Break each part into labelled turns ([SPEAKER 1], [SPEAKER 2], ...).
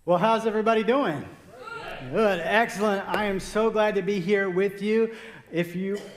[SPEAKER 1] Well, how's everybody doing? Good, excellent. I am so glad to be here with you.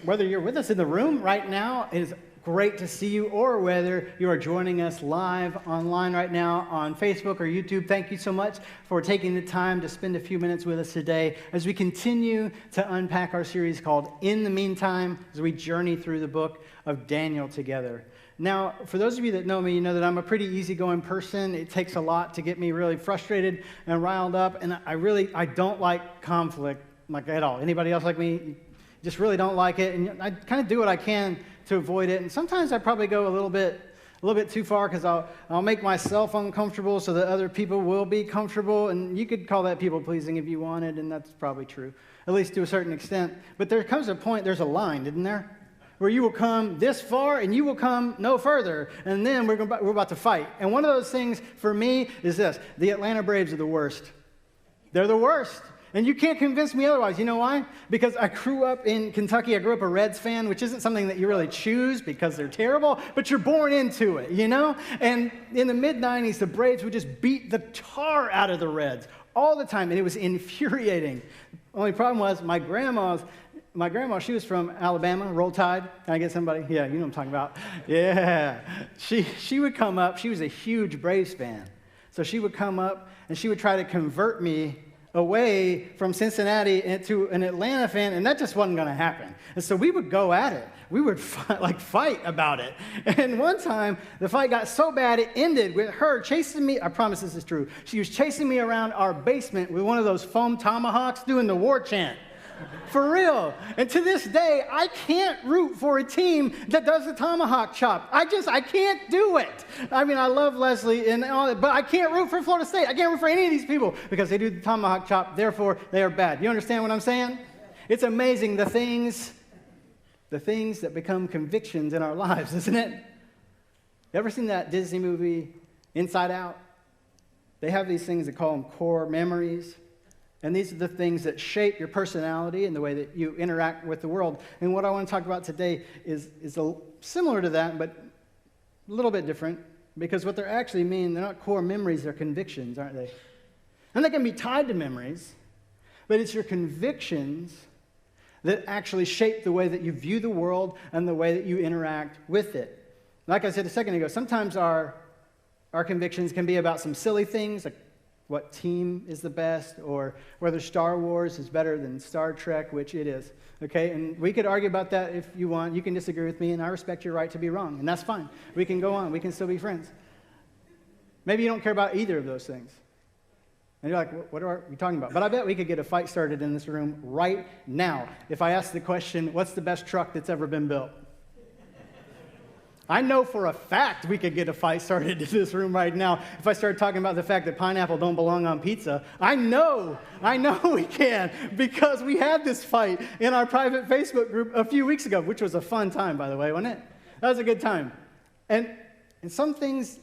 [SPEAKER 1] Whether you're with us in the room right now, it is great to see you, or whether you are joining us live online right now on Facebook or YouTube. Thank you so much for taking the time to spend a few minutes with us today as we continue to unpack our series called In the Meantime, as we journey through the book of Daniel together. Now, for those of you that know me, you know that I'm a pretty easygoing person. It takes a lot to get me really frustrated and riled up, and I don't like conflict like at all. Anybody else like me? Just really don't like it, and I kind of do what I can to avoid it. And sometimes I probably go a little bit too far, because I'll make myself uncomfortable so that other people will be comfortable. And you could call that people pleasing if you wanted, and that's probably true, at least to a certain extent. But there comes a point, there's a line, isn't there? Where you will come this far and you will come no further, and then we're about to fight. And one of those things for me is this: the Atlanta Braves are the worst. They're the worst. And you can't convince me otherwise. You know why? Because I grew up in Kentucky. I grew up a Reds fan, which isn't something that you really choose because they're terrible, but you're born into it, you know? And in the mid-'90s, the Braves would just beat the tar out of the Reds all the time, and it was infuriating. The only problem was my grandma, she was from Alabama, Roll Tide. Can I get somebody? Yeah, you know what I'm talking about. Yeah. She would come up. She was a huge Braves fan. So she would come up, and she would try to convert me away from Cincinnati into an Atlanta fan, and that just wasn't going to happen. And so we would go at it. We would fight about it. And one time, the fight got so bad, it ended with her chasing me. I promise this is true. She was chasing me around our basement with one of those foam tomahawks doing the war chant. For real. And to this day, I can't root for a team that does the tomahawk chop. I can't do it. I mean, I love Leslie and all that, but I can't root for Florida State. I can't root for any of these people because they do the tomahawk chop. Therefore, they are bad. You understand what I'm saying? It's amazing the things that become convictions in our lives, isn't it? You ever seen that Disney movie, Inside Out? They have these things, they call them core memories. And these are the things that shape your personality and the way that you interact with the world. And what I want to talk about today is similar to that, but a little bit different, because what they're actually mean, they're not core memories, they're convictions, aren't they? And they can be tied to memories, but it's your convictions that actually shape the way that you view the world and the way that you interact with it. Like I said a second ago, sometimes our convictions can be about some silly things, like what team is the best, or whether Star Wars is better than Star Trek, which it is, okay? And we could argue about that if you want. You can disagree with me, and I respect your right to be wrong, and that's fine. We can go on. We can still be friends. Maybe you don't care about either of those things. And you're like, what are we talking about? But I bet we could get a fight started in this room right now if I asked the question, what's the best truck that's ever been built? I know for a fact we could get a fight started in this room right now if I started talking about the fact that pineapple don't belong on pizza. I know we can, because we had this fight in our private Facebook group a few weeks ago, which was a fun time, by the way, wasn't it? That was a good time. And some things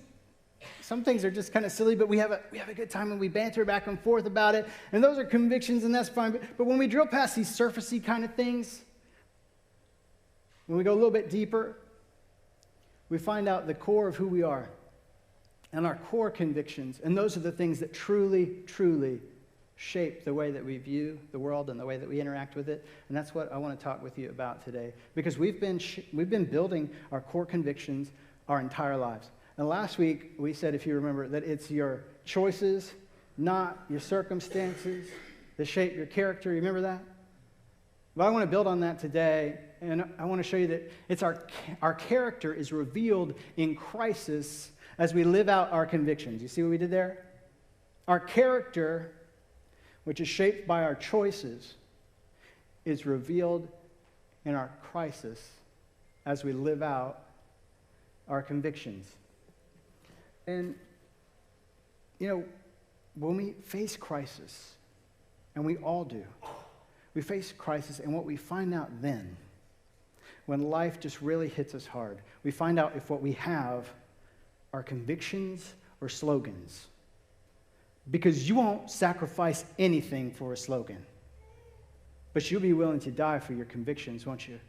[SPEAKER 1] are just kind of silly, but we have a good time and we banter back and forth about it. And those are convictions, and that's fine. But when we drill past these surfacey kind of things, when we go a little bit deeper, we find out the core of who we are and our core convictions. And those are the things that truly, truly shape the way that we view the world and the way that we interact with it. And that's what I want to talk with you about today. Because we've been building our core convictions our entire lives. And last week, we said, if you remember, that it's your choices, not your circumstances, that shape your character. You remember that? But I want to build on that today, and I want to show you that it's our character is revealed in crisis as we live out our convictions. You see what we did there? Our character, which is shaped by our choices, is revealed in our crisis as we live out our convictions. And, you know, when we face crisis, and we all do, we face crisis, and what we find out then, when life just really hits us hard, we find out if what we have are convictions or slogans. Because you won't sacrifice anything for a slogan, but you'll be willing to die for your convictions, won't you?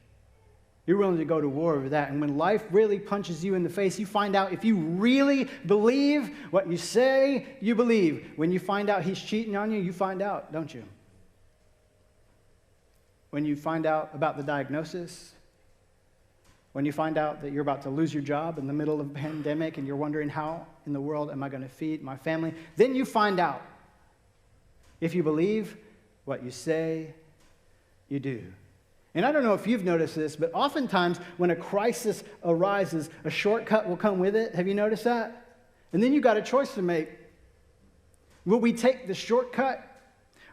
[SPEAKER 1] You're willing to go to war over that. And when life really punches you in the face, you find out if you really believe what you say you believe. When you find out he's cheating on you, you find out, don't you? When you find out about the diagnosis, when you find out that you're about to lose your job in the middle of a pandemic and you're wondering how in the world am I going to feed my family, then you find out if you believe what you say you do. And I don't know if you've noticed this, but oftentimes when a crisis arises, a shortcut will come with it. Have you noticed that? And then you've got a choice to make. Will we take the shortcut,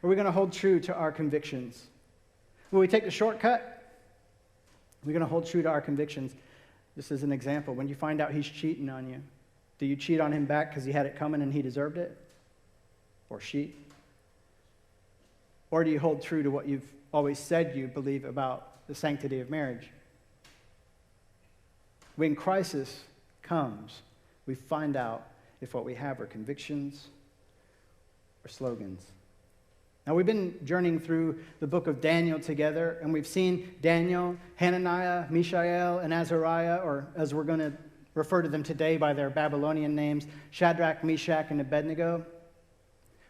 [SPEAKER 1] or are we going to hold true to our convictions? Will we take the shortcut? We're going to hold true to our convictions. Just as an example, when you find out he's cheating on you, do you cheat on him back because he had it coming and he deserved it? Or she? Or do you hold true to what you've always said you believe about the sanctity of marriage? When crisis comes, we find out if what we have are convictions or slogans. Now, we've been journeying through the book of Daniel together, and we've seen Daniel, Hananiah, Mishael, and Azariah, or as we're going to refer to them today by their Babylonian names, Shadrach, Meshach, and Abednego.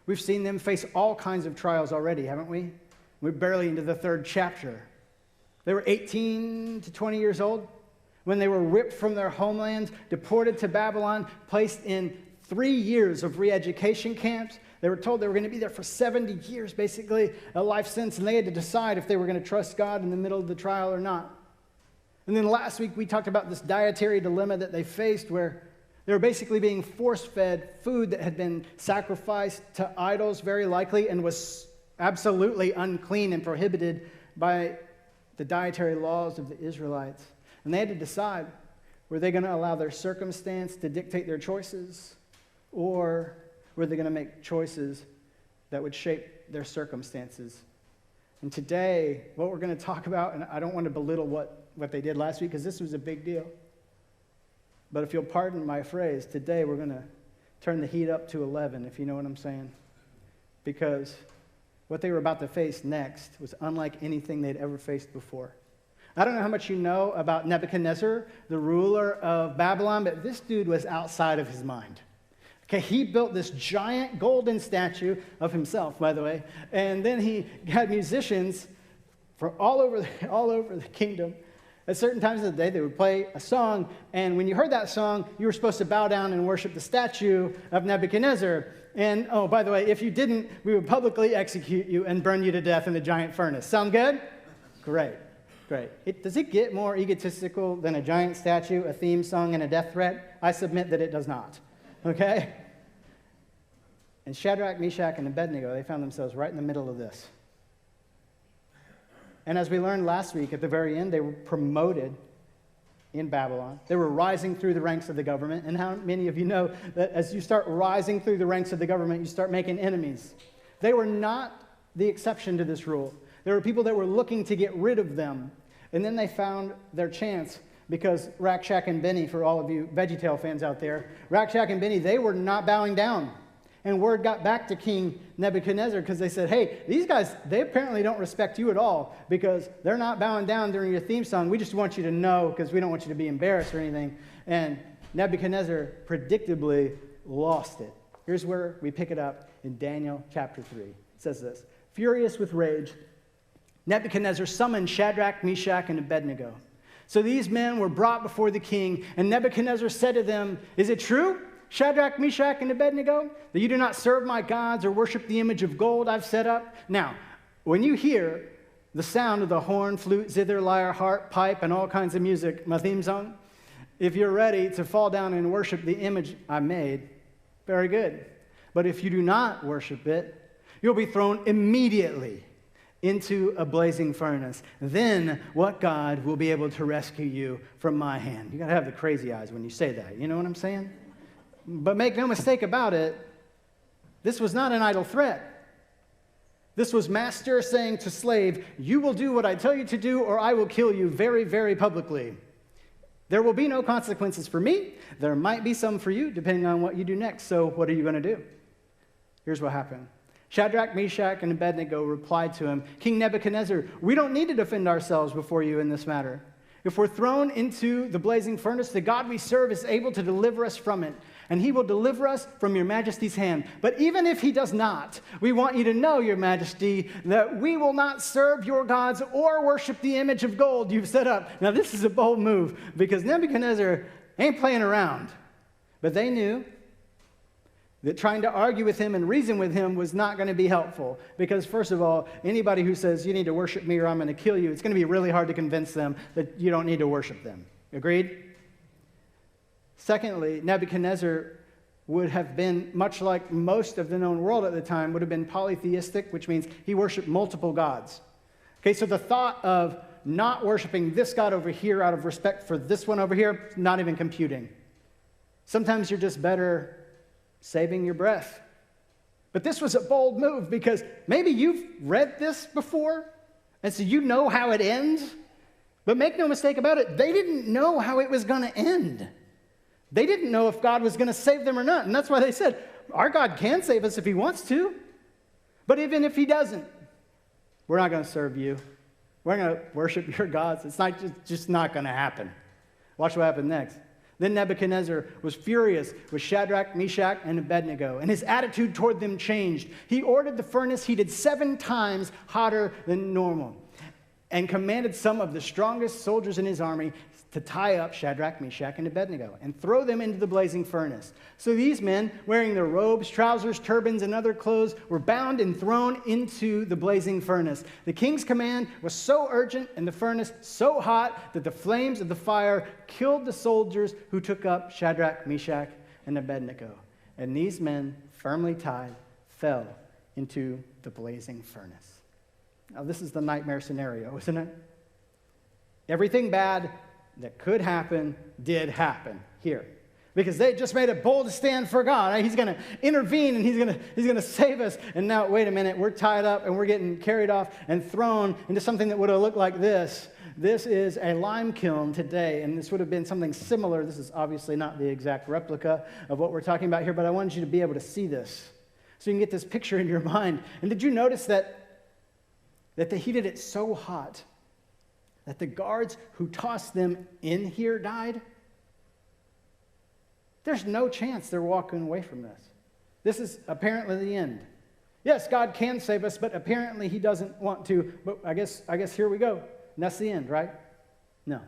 [SPEAKER 1] We've seen them face all kinds of trials already, haven't we? We're barely into the 3rd chapter. They were 18 to 20 years old when they were ripped from their homelands, deported to Babylon, placed in 3 years of re-education camps. They were told they were going to be there for 70 years, basically a life sentence, and they had to decide if they were going to trust God in the middle of the trial or not. And then last week we talked about this dietary dilemma that they faced where they were basically being force-fed food that had been sacrificed to idols, very likely, and was absolutely unclean and prohibited by the dietary laws of the Israelites. And they had to decide, were they going to allow their circumstance to dictate their choices, or were they going to make choices that would shape their circumstances? And today, what we're going to talk about, and I don't want to belittle what they did last week, because this was a big deal. But if you'll pardon my phrase, today we're going to turn the heat up to 11, if you know what I'm saying. Because what they were about to face next was unlike anything they'd ever faced before. I don't know how much you know about Nebuchadnezzar, the ruler of Babylon, but this dude was outside of his mind. Okay, he built this giant golden statue of himself, by the way, and then he had musicians from all over the kingdom. At certain times of the day, they would play a song, and when you heard that song, you were supposed to bow down and worship the statue of Nebuchadnezzar. And, oh, by the way, if you didn't, we would publicly execute you and burn you to death in the giant furnace. Sound good? Great. Does it get more egotistical than a giant statue, a theme song, and a death threat? I submit that it does not. Okay? And Shadrach, Meshach, and Abednego, they found themselves right in the middle of this. And as we learned last week, at the very end, they were promoted in Babylon. They were rising through the ranks of the government. And how many of you know that as you start rising through the ranks of the government, you start making enemies? They were not the exception to this rule. There were people that were looking to get rid of them. And then they found their chance because Rack, Shack, and Benny, for all of you VeggieTale fans out there, Rack, Shack, and Benny, they were not bowing down. And word got back to King Nebuchadnezzar because they said, hey, these guys, they apparently don't respect you at all because they're not bowing down during your theme song. We just want you to know because we don't want you to be embarrassed or anything. And Nebuchadnezzar predictably lost it. Here's where we pick it up in Daniel chapter 3. It says this, furious with rage, Nebuchadnezzar summoned Shadrach, Meshach, and Abednego. So these men were brought before the king, and Nebuchadnezzar said to them, is it true, Shadrach, Meshach, and Abednego, that you do not serve my gods or worship the image of gold I've set up? Now, when you hear the sound of the horn, flute, zither, lyre, harp, pipe, and all kinds of music, my theme song, if you're ready to fall down and worship the image I made, very good. But if you do not worship it, you'll be thrown immediately into a blazing furnace. Then what God will be able to rescue you from my hand? You got to have the crazy eyes when you say that. You know what I'm saying? But make no mistake about it, this was not an idle threat. This was master saying to slave, you will do what I tell you to do or I will kill you very, very publicly. There will be no consequences for me. There might be some for you, depending on what you do next. So what are you going to do? Here's what happened. Shadrach, Meshach, and Abednego replied to him, King Nebuchadnezzar, we don't need to defend ourselves before you in this matter. If we're thrown into the blazing furnace, the God we serve is able to deliver us from it, and he will deliver us from your majesty's hand. But even if he does not, we want you to know, your majesty, that we will not serve your gods or worship the image of gold you've set up. Now, this is a bold move, because Nebuchadnezzar ain't playing around. But they knew that trying to argue with him and reason with him was not going to be helpful. Because, first of all, anybody who says, you need to worship me or I'm going to kill you, it's going to be really hard to convince them that you don't need to worship them. Agreed? Secondly, Nebuchadnezzar would have been, much like most of the known world at the time, would have been polytheistic, which means he worshiped multiple gods. Okay, so the thought of not worshiping this God over here out of respect for this one over here, not even computing. Sometimes you're just better saving your breath. But this was a bold move, because maybe you've read this before, and so you know how it ends. But make no mistake about it, they didn't know how it was going to end. They didn't know if God was going to save them or not. And that's why they said, our God can save us if he wants to. But even if he doesn't, we're not going to serve you. We're going to worship your gods. It's not just not going to happen. Watch what happened next. Then Nebuchadnezzar was furious with Shadrach, Meshach, and Abednego, and his attitude toward them changed. He ordered the furnace heated 7 times hotter than normal, and commanded some of the strongest soldiers in his army to tie up Shadrach, Meshach, and Abednego and throw them into the blazing furnace. So these men, wearing their robes, trousers, turbans, and other clothes, were bound and thrown into the blazing furnace. The king's command was so urgent and the furnace so hot that the flames of the fire killed the soldiers who took up Shadrach, Meshach, and Abednego. And these men, firmly tied, fell into the blazing furnace. Now, this is the nightmare scenario, isn't it? Everything bad that could happen did happen here, because they just made a bold stand for God. Right? He's going to intervene, and he's going to save us. And now, wait a minute, we're tied up and we're getting carried off and thrown into something that would have looked like this. This is a lime kiln today, and this would have been something similar. This is obviously not the exact replica of what we're talking about here, but I wanted you to be able to see this so you can get this picture in your mind. And did you notice that they heated it so hot that the guards who tossed them in here died? There's no chance they're walking away from this. This is apparently the end. Yes, God can save us, but apparently he doesn't want to. But I guess here we go. And that's the end, right? No.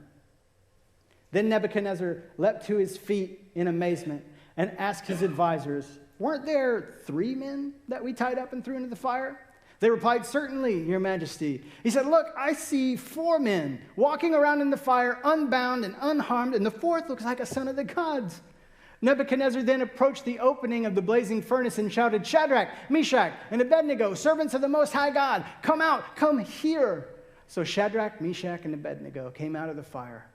[SPEAKER 1] Then Nebuchadnezzar leapt to his feet in amazement and asked his advisors, weren't there 3 men that we tied up and threw into the fire? They replied, certainly, your majesty. He said, look, I see 4 men walking around in the fire, unbound and unharmed, and the 4th looks like a son of the gods. Nebuchadnezzar then approached the opening of the blazing furnace and shouted, Shadrach, Meshach, and Abednego, servants of the Most High God, come out, come here. So Shadrach, Meshach, and Abednego came out of the fire,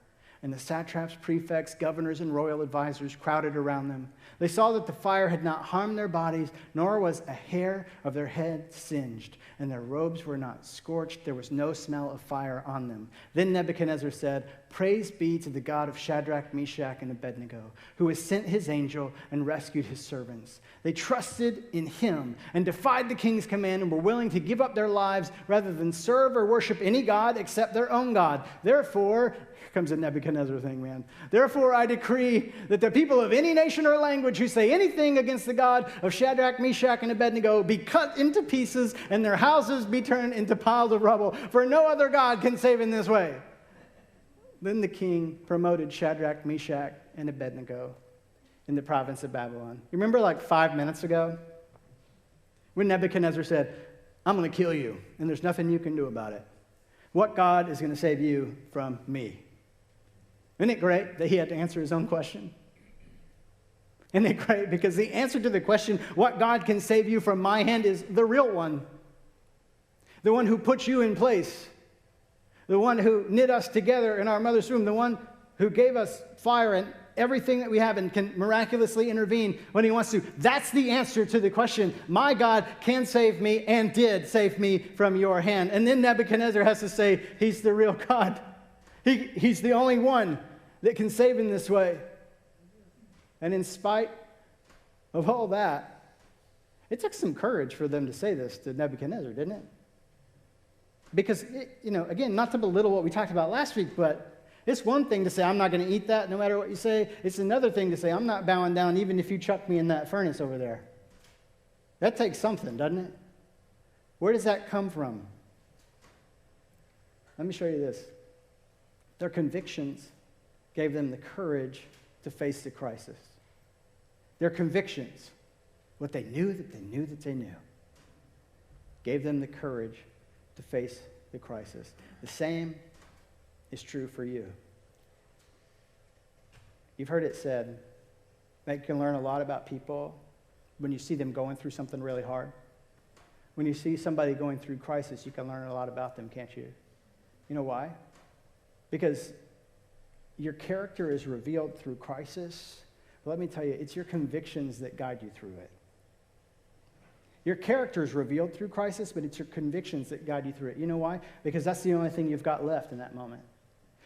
[SPEAKER 1] and the satraps, prefects, governors, and royal advisors crowded around them. They saw that the fire had not harmed their bodies, nor was a hair of their head singed, and their robes were not scorched. There was no smell of fire on them. Then Nebuchadnezzar said, praise be to the God of Shadrach, Meshach, and Abednego, who has sent his angel and rescued his servants. They trusted in him and defied the king's command and were willing to give up their lives rather than serve or worship any god except their own God. Therefore, here comes a Nebuchadnezzar thing, man. Therefore, I decree that the people of any nation or language who say anything against the God of Shadrach, Meshach, and Abednego be cut into pieces and their houses be turned into piles of rubble, for no other God can save in this way. Then the king promoted Shadrach, Meshach, and Abednego in the province of Babylon. You remember like 5 minutes ago when Nebuchadnezzar said, I'm going to kill you, and there's nothing you can do about it. What God is going to save you from me? Isn't it great that he had to answer his own question? Isn't it great? Because the answer to the question, what God can save you from my hand, is the real one. The one who put you in place. The one who knit us together in our mother's womb. The one who gave us fire and everything that we have and can miraculously intervene when he wants to. That's the answer to the question. My God can save me and did save me from your hand. And then Nebuchadnezzar has to say, he's the real God. He's the only one that can save in this way. And in spite of all that, it took some courage for them to say this to Nebuchadnezzar, didn't it? Because, again, not to belittle what we talked about last week, but It's one thing to say, I'm not going to eat that no matter what you say. It's another thing to say, I'm not bowing down even if you chuck me in that furnace over there. That takes something, doesn't it? Where does that come from? Let me show you this. Their convictions gave them the courage to face the crisis. Their convictions, what they knew that they knew that they knew, gave them the courage to face the crisis. The same is true for you. You've heard it said that you can learn a lot about people when you see them going through something really hard. When you see somebody going through crisis, you can learn a lot about them, can't you? You know why? Because your character is revealed through crisis. But let me tell you, it's your convictions that guide you through it. Your character is revealed through crisis, but it's your convictions that guide you through it. You know why? Because that's the only thing you've got left in that moment.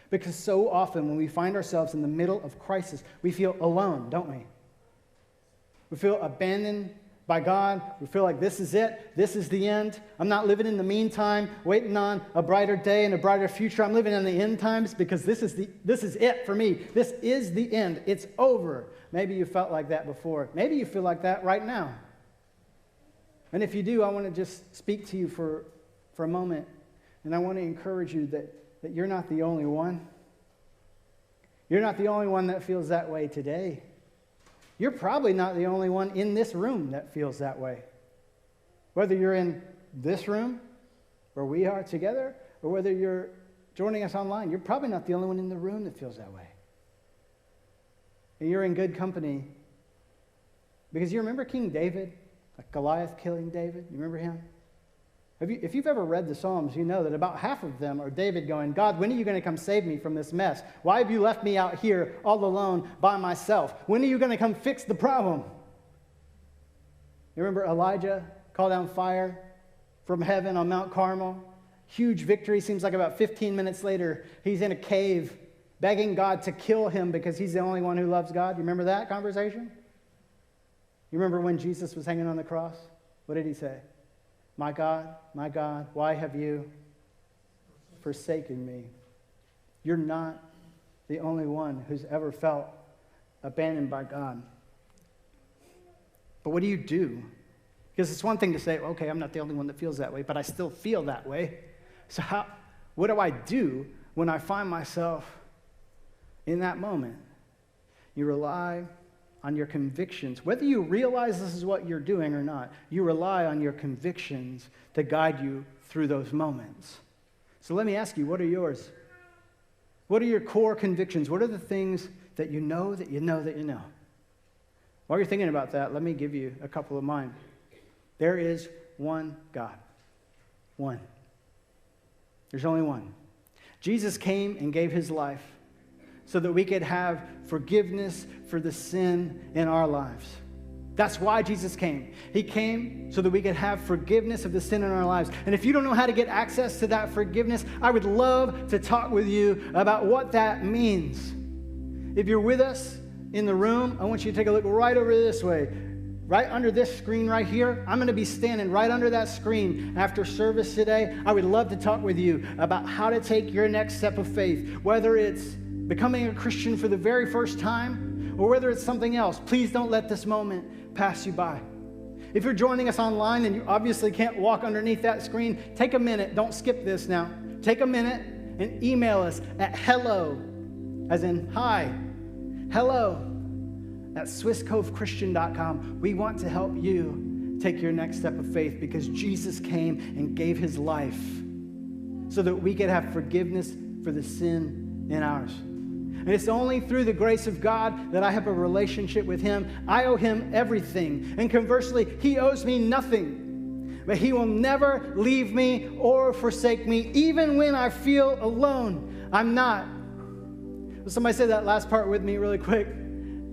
[SPEAKER 1] Because so often when we find ourselves in the middle of crisis, we feel alone, don't we? We feel abandoned by God. We feel like this is it. This is the end. I'm not living in the meantime, waiting on a brighter day and a brighter future. I'm living in the end times because this is it for me. This is the end. It's over. Maybe you felt like that before. Maybe you feel like that right now. And if you do, I want to just speak to you for a moment. And I want to encourage you that you're not the only one. You're not the only one that feels that way today. You're probably not the only one in this room that feels that way. Whether you're in this room, where we are together, or whether you're joining us online, you're probably not the only one in the room that feels that way. And you're in good company. Because you remember King David? Like Goliath killing David? You remember him? If you've ever read the Psalms, you know that about half of them are David going, God, when are you going to come save me from this mess? Why have you left me out here all alone by myself? When are you going to come fix the problem? You remember Elijah called down fire from heaven on Mount Carmel? Huge victory. Seems like about 15 minutes later, he's in a cave begging God to kill him because he's the only one who loves God. You remember that conversation? You remember when Jesus was hanging on the cross? What did he say? My God, why have you forsaken me? You're not the only one who's ever felt abandoned by God. But what do you do? Because it's one thing to say, okay, I'm not the only one that feels that way, but I still feel that way. So what do I do when I find myself in that moment? You rely on your convictions. Whether you realize this is what you're doing or not, you rely on your convictions to guide you through those moments. So let me ask you, what are yours? What are your core convictions? What are the things that you know that you know that you know? While you're thinking about that, let me give you a couple of mine. There is one God. One. There's only one. Jesus came and gave his life so that we could have forgiveness for the sin in our lives. That's why Jesus came. He came so that we could have forgiveness of the sin in our lives. And if you don't know how to get access to that forgiveness, I would love to talk with you about what that means. If you're with us in the room, I want you to take a look right over this way. Right under this screen right here, I'm going to be standing right under that screen after service today. I would love to talk with you about how to take your next step of faith, whether it's becoming a Christian for the very first time, or whether it's something else. Please don't let this moment pass you by. If you're joining us online and you obviously can't walk underneath that screen, take a minute. Don't skip this now. Take a minute and email us at hello, as in hi, hello, at SwissCoveChristian.com. We want to help you take your next step of faith because Jesus came and gave his life so that we could have forgiveness for the sin in ours. And it's only through the grace of God that I have a relationship with him. I owe him everything. And conversely, he owes me nothing. But he will never leave me or forsake me, even when I feel alone. I'm not. Will somebody say that last part with me really quick?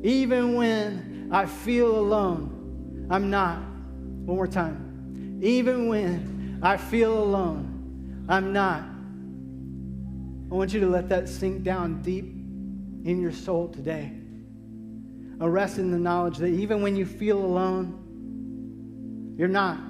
[SPEAKER 1] Even when I feel alone, I'm not. One more time. Even when I feel alone, I'm not. I want you to let that sink down deep in your soul today. Rest in the knowledge that even when you feel alone, you're not.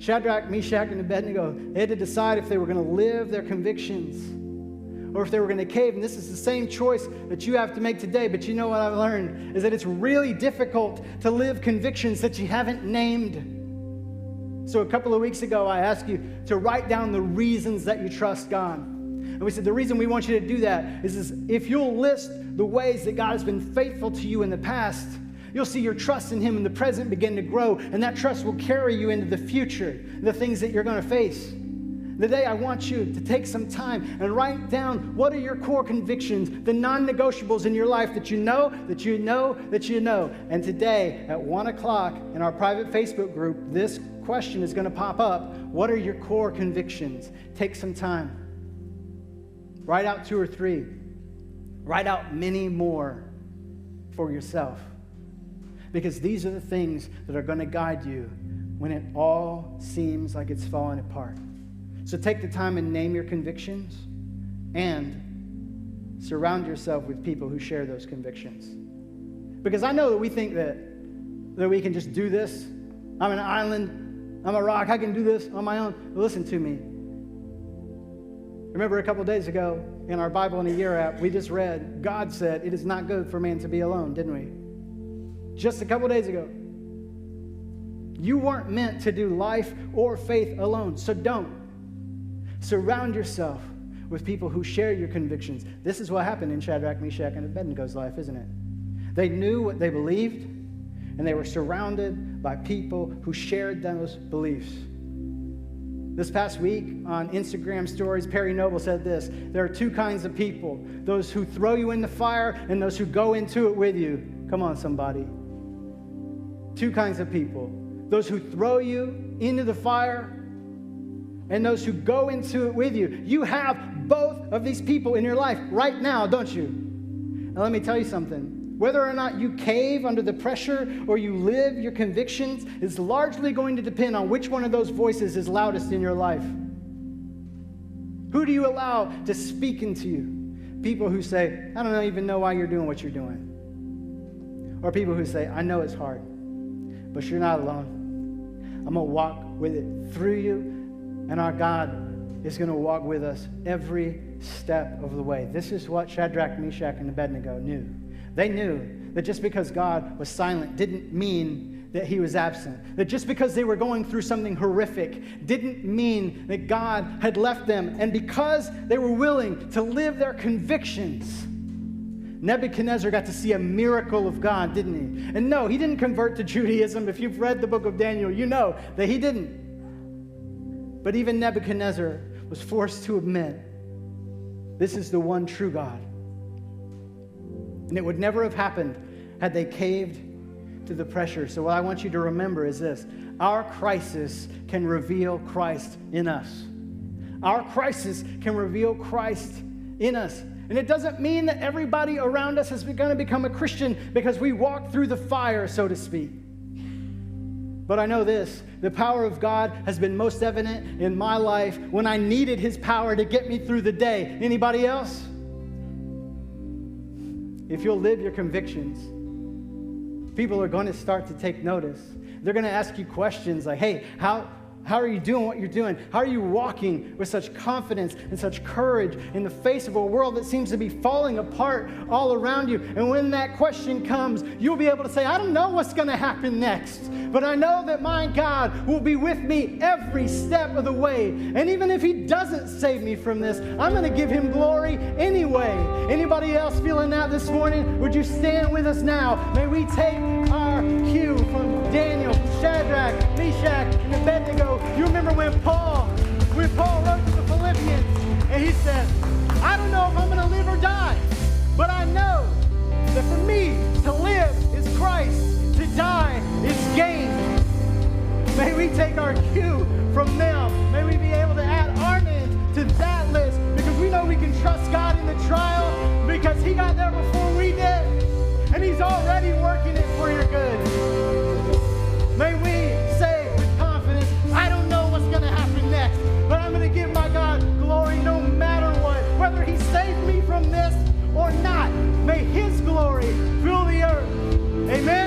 [SPEAKER 1] Shadrach, Meshach, and Abednego, they had to decide if they were going to live their convictions or if they were going to cave. And this is the same choice that you have to make today. But you know what I've learned is that it's really difficult to live convictions that you haven't named. So a couple of weeks ago, I asked you to write down the reasons that you trust God. And we said the reason we want you to do that is if you'll list the ways that God has been faithful to you in the past, you'll see your trust in Him in the present begin to grow, and that trust will carry you into the future, the things that you're going to face. Today, I want you to take some time and write down what are your core convictions, the non-negotiables in your life that you know, that you know, that you know. And today, at 1 o'clock in our private Facebook group, this question is going to pop up. What are your core convictions? Take some time. Write out 2 or 3. Write out many more for yourself. Because these are the things that are going to guide you when it all seems like it's falling apart. So take the time and name your convictions and surround yourself with people who share those convictions. Because I know that we think that we can just do this. I'm an island. I'm a rock. I can do this on my own. But listen to me. Remember a couple days ago in our Bible in a Year app, we just read, God said, it is not good for man to be alone, didn't we? Just a couple days ago. You weren't meant to do life or faith alone, so don't. Surround yourself with people who share your convictions. This is what happened in Shadrach, Meshach, and Abednego's life, isn't it? They knew what they believed, and they were surrounded by people who shared those beliefs. This past week on Instagram stories, Perry Noble said this: there are 2 kinds of people, those who throw you in the fire and those who go into it with you. Come on, somebody. 2 kinds of people. Those who throw you into the fire and those who go into it with you. You have both of these people in your life right now, don't you? Now let me tell you something. Whether or not you cave under the pressure or you live your convictions is largely going to depend on which one of those voices is loudest in your life. Who do you allow to speak into you? People who say, I don't even know why you're doing what you're doing. Or people who say, I know it's hard, but you're not alone. I'm going to walk with it through you, and our God is going to walk with us every step of the way. This is what Shadrach, Meshach, and Abednego knew. They knew that just because God was silent didn't mean that He was absent. That just because they were going through something horrific didn't mean that God had left them. And because they were willing to live their convictions, Nebuchadnezzar got to see a miracle of God, didn't he? And no, he didn't convert to Judaism. If you've read the book of Daniel, you know that he didn't. But even Nebuchadnezzar was forced to admit, this is the one true God. And it would never have happened had they caved to the pressure. So what I want you to remember is this: our crisis can reveal Christ in us. Our crisis can reveal Christ in us. And it doesn't mean that everybody around us is going to become a Christian because we walk through the fire, so to speak. But I know this: the power of God has been most evident in my life when I needed His power to get me through the day. Anybody else? If you'll live your convictions, people are going to start to take notice. They're going to ask you questions like, hey, how are you doing what you're doing? How are you walking with such confidence and such courage in the face of a world that seems to be falling apart all around you? And when that question comes, you'll be able to say, I don't know what's going to happen next, but I know that my God will be with me every step of the way. And even if He doesn't save me from this, I'm going to give Him glory anyway. Anybody else feeling that this morning? Would you stand with us now? May we take our cue from Daniel, from Shadrach, Meshach, and Abednego. You remember when Paul wrote to the Philippians, and he said, I don't know if I'm going to live or die, but I know that for me to live is Christ, to die is gain. May we take our cue from them. May we be able to add our names to that list, because we know we can trust God in the trial because He got there before we did, and He's already working it for your good. May we say with confidence, I don't know what's going to happen next, but I'm going to give my God glory no matter what. Whether He saved me from this or not, may His glory fill the earth. Amen.